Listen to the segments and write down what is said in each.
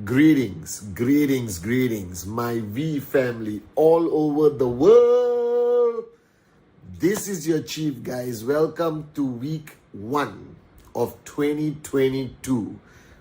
Greetings, greetings, greetings, my V family all over the world. This is your chief, guys. Welcome to week 1 of 2022.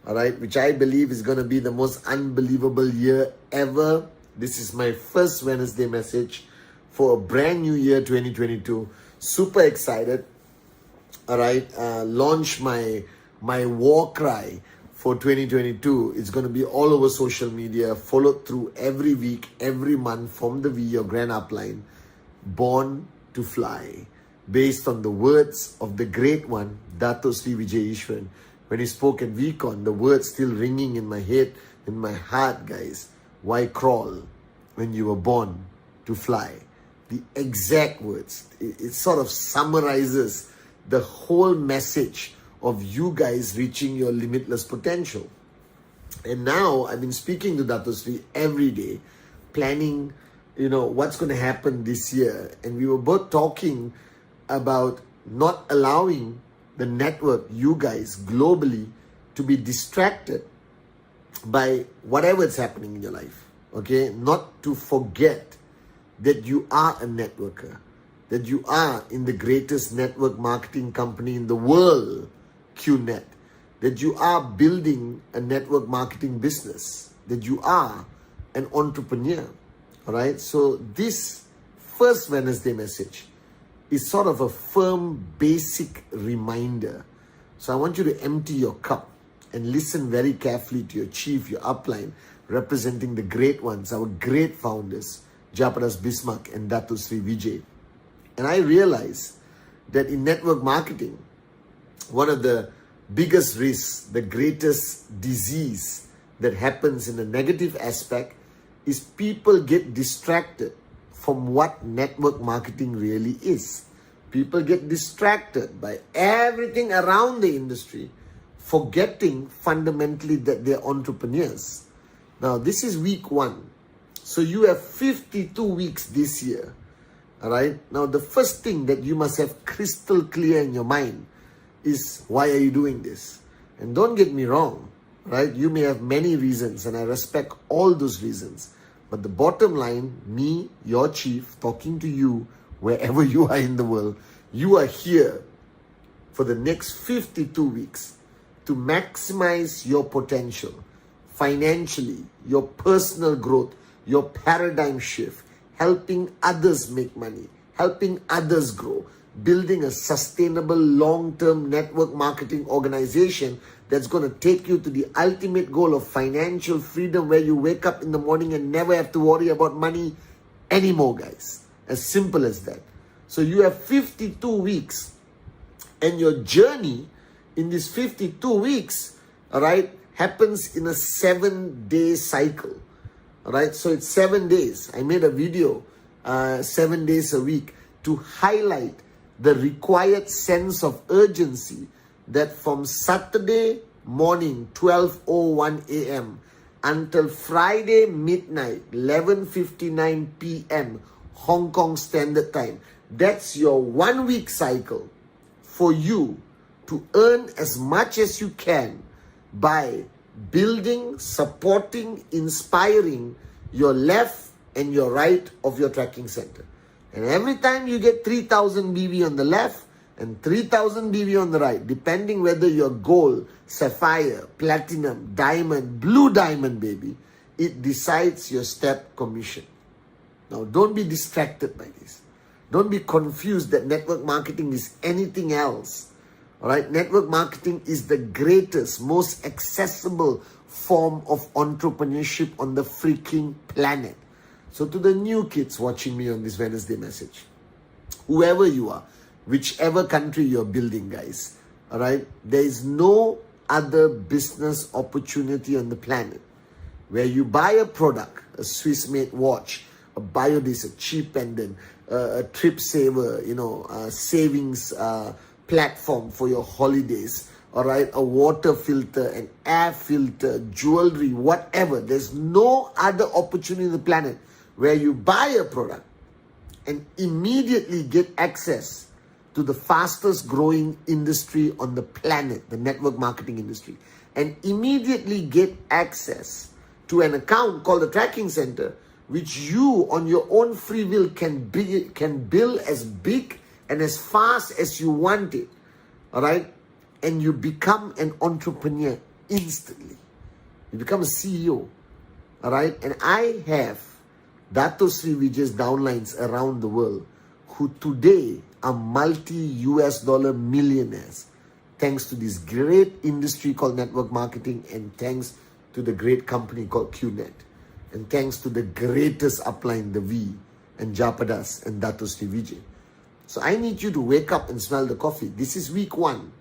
All right, which I believe is going to be the most unbelievable year ever. This is my first Wednesday message for a brand new year 2022. Super excited. All right, launch my war cry for 2022. It's going to be all over social media, followed through every week, every month from the V, your grand upline, Born to Fly, based on the words of the great one, Dato Sri Vijay Ishwaran. When he spoke at VCon, the words still ringing in my head, in my heart, guys. Why crawl when you were born to fly? The exact words. It sort of summarizes the whole message of you guys reaching your limitless potential. And now I've been speaking to Dato Sri every day, planning, what's going to happen this year. And we were both talking about not allowing the network, you guys, globally, to be distracted by whatever is happening in your life. Okay? Not to forget that you are a networker, that you are in the greatest network marketing company in the world, QNet, that you are building a network marketing business, that you are an entrepreneur. All right? So this first Wednesday message is sort of a firm, basic reminder. So I want you to empty your cup and listen very carefully to your chief, your upline, representing the great ones, our great founders, Japadas Bismarck and Dato Sri Vijay. And I realize that in network marketing, one of the biggest risks, the greatest disease that happens in a negative aspect is people get distracted from what network marketing really is. People get distracted by everything around the industry, forgetting fundamentally that they're entrepreneurs. Now, this is week 1. So you have 52 weeks this year. All right. Now, the first thing that you must have crystal clear in your mind is, why are you doing this? And don't get me wrong, right? You may have many reasons, and I respect all those reasons. But the bottom line, me, your chief, talking to you, wherever you are in the world, you are here for the next 52 weeks to maximize your potential financially, your personal growth, your paradigm shift, helping others make money, helping others grow, building a sustainable long-term network marketing organization that's going to take you to the ultimate goal of financial freedom, where you wake up in the morning and never have to worry about money anymore, guys. As simple as that. So you have 52 weeks, and your journey in these 52 weeks, all right, happens in a 7-day cycle. All right, so it's 7 days. I made a video 7 days a week to highlight the required sense of urgency that from Saturday morning 12:01 a.m. until Friday midnight 11:59 p.m. Hong Kong Standard Time, that's your 1 week cycle for you to earn as much as you can by building, supporting, inspiring your left and your right of your tracking center. And every time you get 3,000 BV on the left and 3,000 BV on the right, depending whether you're gold, sapphire, platinum, diamond, blue diamond, baby, it decides your step commission. Now, don't be distracted by this. Don't be confused that network marketing is anything else. All right, network marketing is the greatest, most accessible form of entrepreneurship on the freaking planet. So to the new kids watching me on this Wednesday message, whoever you are, whichever country you're building, guys, all right, there is no other business opportunity on the planet where you buy a product, a Swiss-made watch, a Biodis, a cheap pendant, a trip saver, savings platform for your holidays, all right, a water filter, an air filter, jewelry, whatever. There's no other opportunity on the planet where you buy a product and immediately get access to the fastest growing industry on the planet, the network marketing industry, and immediately get access to an account called the Tracking Center, which you on your own free will can build as big and as fast as you want it, all right? And you become an entrepreneur instantly. You become a CEO, all right? And I have Dato Sri Vijay's downlines around the world who today are multi-US dollar millionaires thanks to this great industry called network marketing, and thanks to the great company called QNet, and thanks to the greatest upline, the V, and Japadas and Dato Sri Vijay. So I need you to wake up and smell the coffee. This is week 1.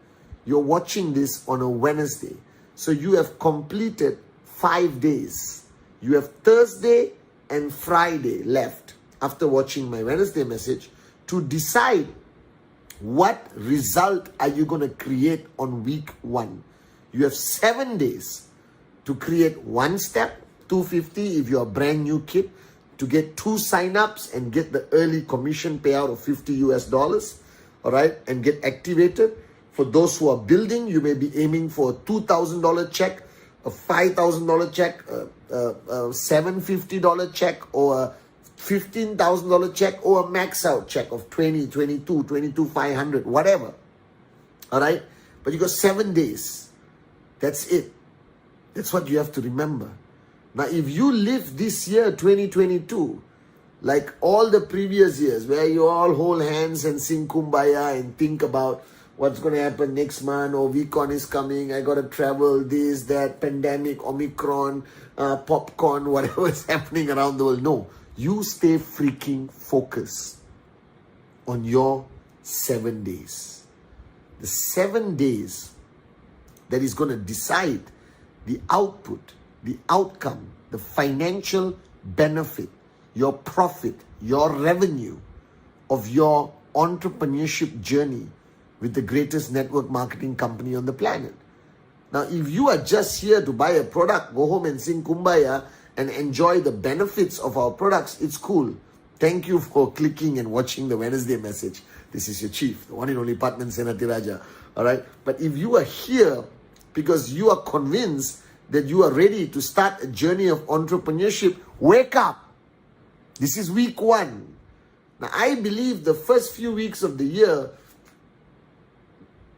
You're watching this on a Wednesday. So you have completed 5 days. You have Thursday and Friday left after watching my Wednesday message to decide what result are you going to create on week 1. You have 7 days to create 1 step, $250 if you're a brand new kid, to get 2 sign-ups and get the early commission payout of $50, all right, and get activated. For those who are building, you may be aiming for a $2,000 check, a $5,000 check, a $750 check, or a $15,000 check, or a max out check of 20, 22, 500, whatever. All right? But you got 7 days. That's it. That's what you have to remember. Now, if you live this year, 2022, like all the previous years, where you all hold hands and sing Kumbaya and think about what's going to happen next month, or VCon is coming, I got to travel, this, that, pandemic, Omicron, popcorn, whatever is happening around the world. No, you stay freaking focused on your 7 days. The 7 days that is going to decide the output, the outcome, the financial benefit, your profit, your revenue of your entrepreneurship journey with the greatest network marketing company on the planet. Now, if you are just here to buy a product, go home and sing Kumbaya and enjoy the benefits of our products, it's cool. Thank you for clicking and watching the Wednesday message. This is your chief, the one and only Patman Senatiraja. All right. But if you are here because you are convinced that you are ready to start a journey of entrepreneurship, wake up. This is week 1. Now, I believe the first few weeks of the year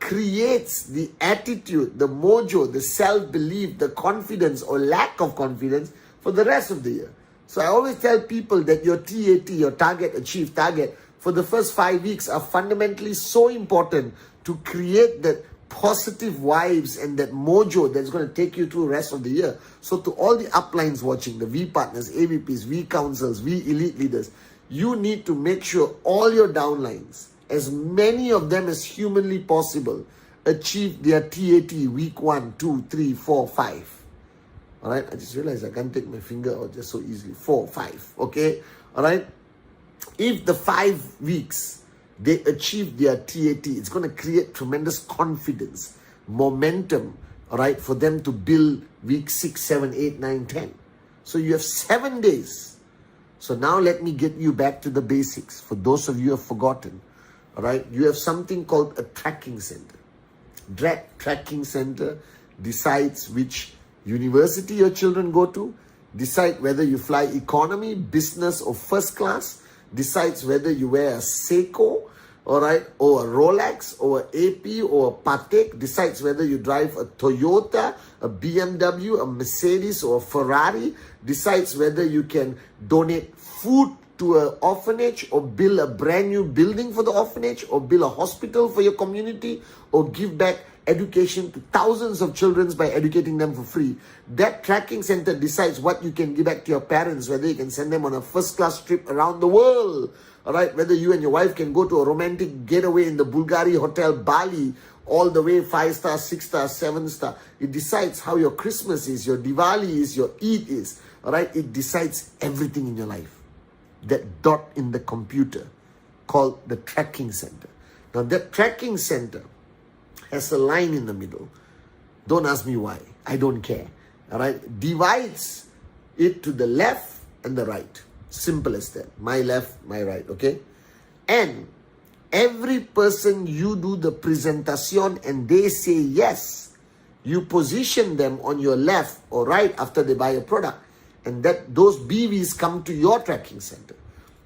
creates the attitude, the mojo, the self-belief, the confidence or lack of confidence for the rest of the year. So I always tell people that your TAT, your target, achieve target, for the first 5 weeks are fundamentally so important to create that positive vibes and that mojo that's going to take you through the rest of the year. So to all the uplines watching, the V partners, AVPs, V councils, V elite leaders, you need to make sure all your downlines, as many of them as humanly possible, achieve their TAT week 1, 2, 3, 4, 5. All right, I just realized I can't take my finger out just so easily. 4, 5, okay? All right, if the 5 weeks they achieve their TAT, it's going to create tremendous confidence, momentum, all right, for them to build week 6, 7, 8, 9, 10. So you have 7 days. So now let me get you back to the basics. For those of you who have forgotten, all right, you have something called a tracking center. That tracking center decides which university your children go to, decide whether you fly economy, business, or first class, decides whether you wear a Seiko, all right, or a Rolex, or an AP, or a Patek, decides whether you drive a Toyota, a BMW, a Mercedes, or a Ferrari, decides whether you can donate food to an orphanage, or build a brand new building for the orphanage, or build a hospital for your community, or give back education to thousands of children by educating them for free. That tracking center decides what you can give back to your parents, whether you can send them on a first class trip around the world, all right, whether you and your wife can go to a romantic getaway in the Bulgari Hotel Bali, all the way 5-star, 6-star, 7-star. It decides how your Christmas is, your Diwali is, your Eid is, all right. It decides everything in your life. That dot in the computer called the tracking center. Now that tracking center has a line in the middle. Don't ask me why. I don't care. All right. Divides it to the left and the right. Simple as that. My left, my right. Okay. And every person you do the presentation and they say yes, you position them on your left or right after they buy a product. And that those BVs come to your tracking center.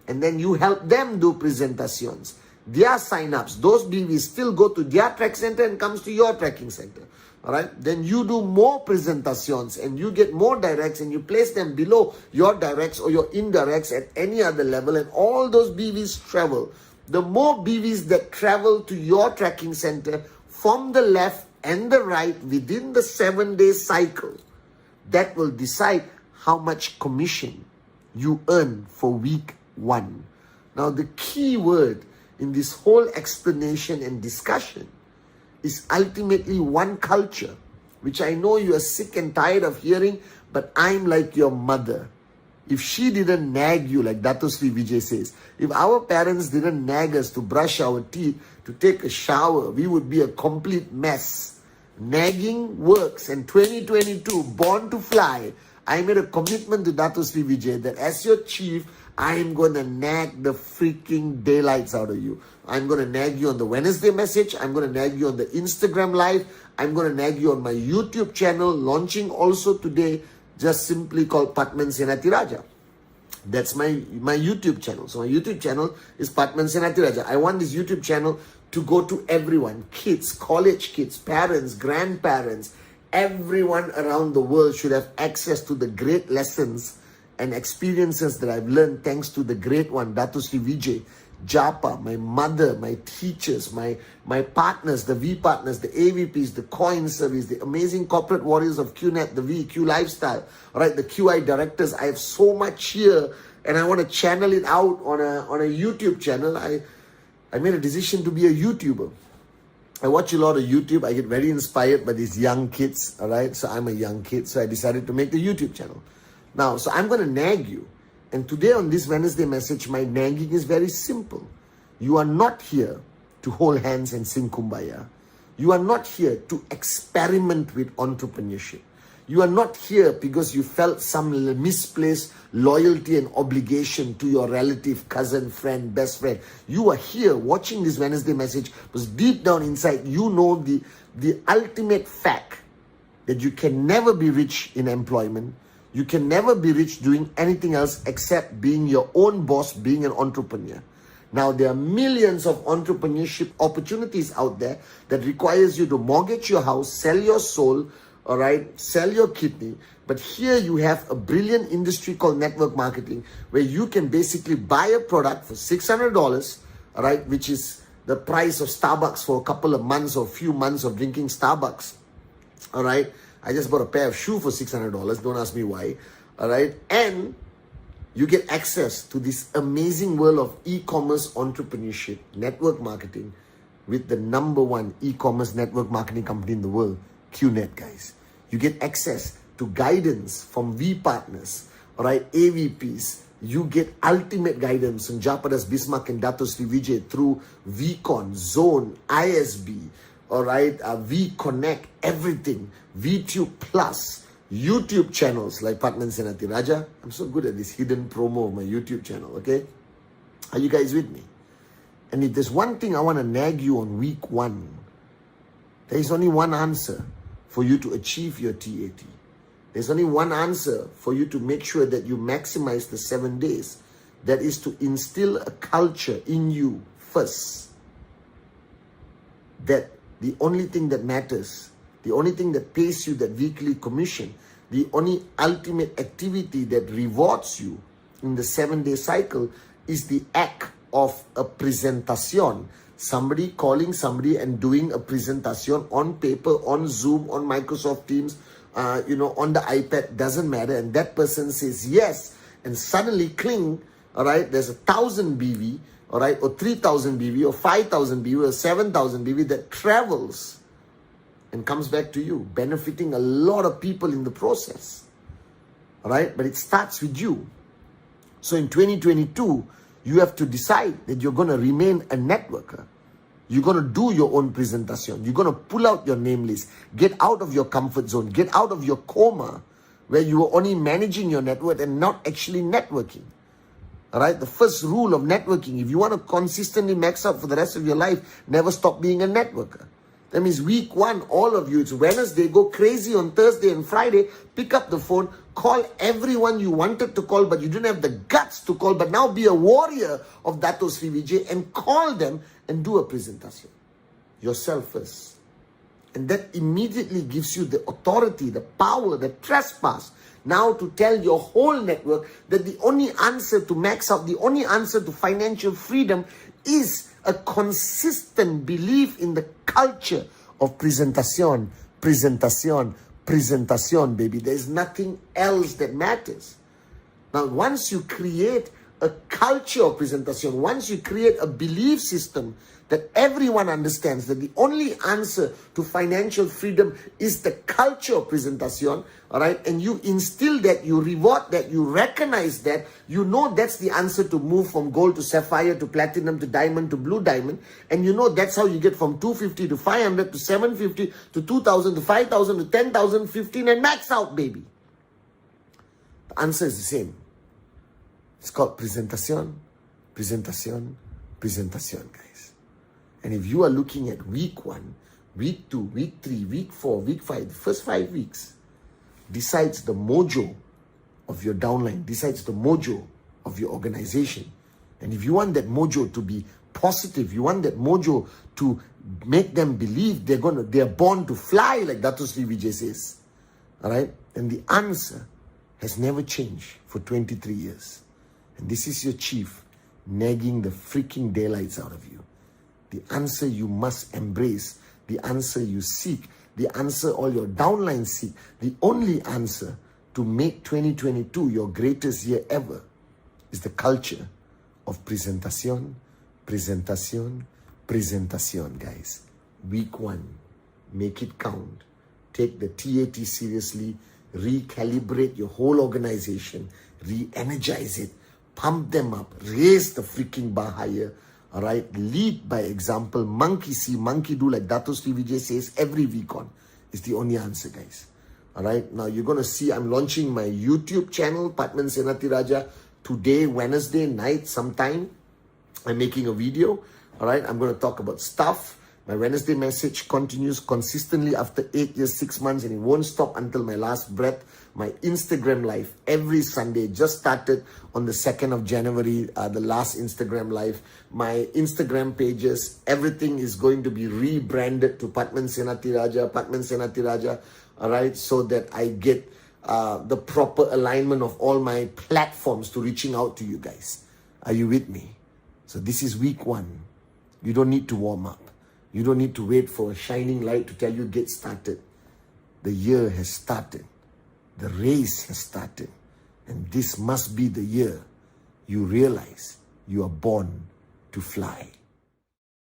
And then you help them do presentations. Their sign-ups, those BVs still go to their track center and comes to your tracking center. All right. Then you do more presentations and you get more directs and you place them below your directs or your indirects at any other level, and all those BVs travel. The more BVs that travel to your tracking center from the left and the right within the 7-day cycle, that will decide how much commission you earn for week 1. Now, the key word in this whole explanation and discussion is ultimately one culture, which I know you are sick and tired of hearing, but I'm like your mother. If she didn't nag you, like Dato Sri Vijay says, if our parents didn't nag us to brush our teeth, to take a shower, we would be a complete mess. Nagging works, and 2022, born to fly, I made a commitment to Dato Sri Vijay that as your chief, I'm going to nag the freaking daylights out of you. I'm going to nag you on the Wednesday message. I'm going to nag you on the Instagram live. I'm going to nag you on my YouTube channel, launching also today, just simply called Patman Senatiraja. That's my YouTube channel. So my YouTube channel is Patman Senatiraja. I want this YouTube channel to go to everyone, kids, college kids, parents, grandparents, everyone around the world should have access to the great lessons and experiences that I've learned thanks to the great one, Dato Sri Vijay, Japa, my mother, my teachers, my partners, the V partners, the AVPs, the coin service, the amazing corporate warriors of QNet, the VQ lifestyle, all right, the QI directors. I have so much here and I want to channel it out on a YouTube channel. I made a decision to be a YouTuber. I watch a lot of YouTube. I get very inspired by these young kids, all right? So I'm a young kid, so I decided to make the YouTube channel. Now, so I'm going to nag you. And today on this Wednesday message, my nagging is very simple. You are not here to hold hands and sing Kumbaya. You are not here to experiment with entrepreneurship. You are not here because you felt some misplaced loyalty and obligation to your relative, cousin, friend, best friend. You are here watching this Wednesday message because deep down inside, you know the ultimate fact that you can never be rich in employment. You can never be rich doing anything else except being your own boss, being an entrepreneur. Now, there are millions of entrepreneurship opportunities out there that requires you to mortgage your house, sell your soul, all right, sell your kidney. But here you have a brilliant industry called network marketing, where you can basically buy a product for $600, all right, which is the price of Starbucks for a couple of months or few months of drinking Starbucks, all right. I just bought a pair of shoes for $600. Don't ask me why. All right. And you get access to this amazing world of e-commerce entrepreneurship, network marketing, with the #1 e-commerce network marketing company in the world, QNet, guys. You get access to guidance from V partners, all right, AVPs. You get ultimate guidance from Japadas Bismarck and Dato Sri Vijay through VCon, Zone, ISB, all right, V Connect, everything, VTube Plus, YouTube channels like Patman Senatiraja. I'm so good at this hidden promo of my YouTube channel, okay? Are you guys with me? And if there's one thing I want to nag you on week 1, there is only one answer for you to achieve your TAT. There's only one answer for you to make sure that you maximize the 7 days. That is to instill a culture in you first. That the only thing that matters, the only thing that pays you that weekly commission, the only ultimate activity that rewards you in the 7-day cycle is the act of a presentation. Somebody calling somebody and doing a presentation on paper, on Zoom, on Microsoft Teams, on the iPad, doesn't matter. And that person says yes. And suddenly, cling, all right, there's 1,000 BV, all right, or 3,000 BV, or 5,000 BV, or 7,000 BV that travels and comes back to you, benefiting a lot of people in the process. All right, but it starts with you. So in 2022, you have to decide that you're going to remain a networker. You're going to do your own presentation. You're going to pull out your name list. Get out of your comfort zone. Get out of your coma where you are only managing your network and not actually networking. All right? The first rule of networking, if you want to consistently max out for the rest of your life, never stop being a networker. That means week 1, all of you, it's Wednesday, go crazy on Thursday and Friday, pick up the phone, call everyone you wanted to call, but you didn't have the guts to call, but now be a warrior of Dato Sri Vijay and call them and do a presentation. Yourself first. And that immediately gives you the authority, the power, the trespass now to tell your whole network that the only answer to max out, the only answer to financial freedom is a consistent belief in the culture of presentation, presentation, presentation, baby. There is nothing else that matters. Now, once you create a culture of presentation, once you create a belief system that everyone understands that the only answer to financial freedom is the culture of presentation, all right, and you instill that, you reward that, you recognize that, you know that's the answer to move from gold to sapphire to platinum to diamond to blue diamond, and you know that's how you get from 250 to 500 to 750 to 2,000 to 5,000 to 10,000, 15 and max out, baby. The answer is the same. It's called presentation, presentation, presentation, guys. And if you are looking at week 1, week 2, week 3, week 4, week 5, the first 5 weeks decides the mojo of your downline, decides the mojo of your organization. And if you want that mojo to be positive, you want that mojo to make them believe they're born to fly, like Dato Sri Vijay says. All right? And the answer has never changed for 23 years. And this is your chief nagging the freaking daylights out of you. The answer you must embrace, the answer you seek, the answer all your downlines seek, the only answer to make 2022 your greatest year ever is the culture of presentation, presentation, presentation, guys. Week 1, make it count. Take the TAT seriously, recalibrate your whole organization, re-energize it, pump them up, raise the freaking bar higher. All right, lead by example. Monkey see, monkey do, like Dato Sri Vijay says every week on. Is the only answer, guys. All right, now you're going to see I'm launching my YouTube channel, Padman Senatiraja, today, Wednesday night sometime. I'm making a video. All right, I'm going to talk about stuff. My Wednesday message continues consistently after 8 years, 6 months, and it won't stop until my last breath. My Instagram live every Sunday just started on the 2nd of January, the last Instagram live. My Instagram pages, everything is going to be rebranded to Padman Senatiraja, all right, so that I get the proper alignment of all my platforms to reaching out to you guys. Are you with me? So this is week 1. You don't need to warm up. You don't need to wait for a shining light to tell you get started. The year has started. The race has started. And this must be the year you realize you are born to fly.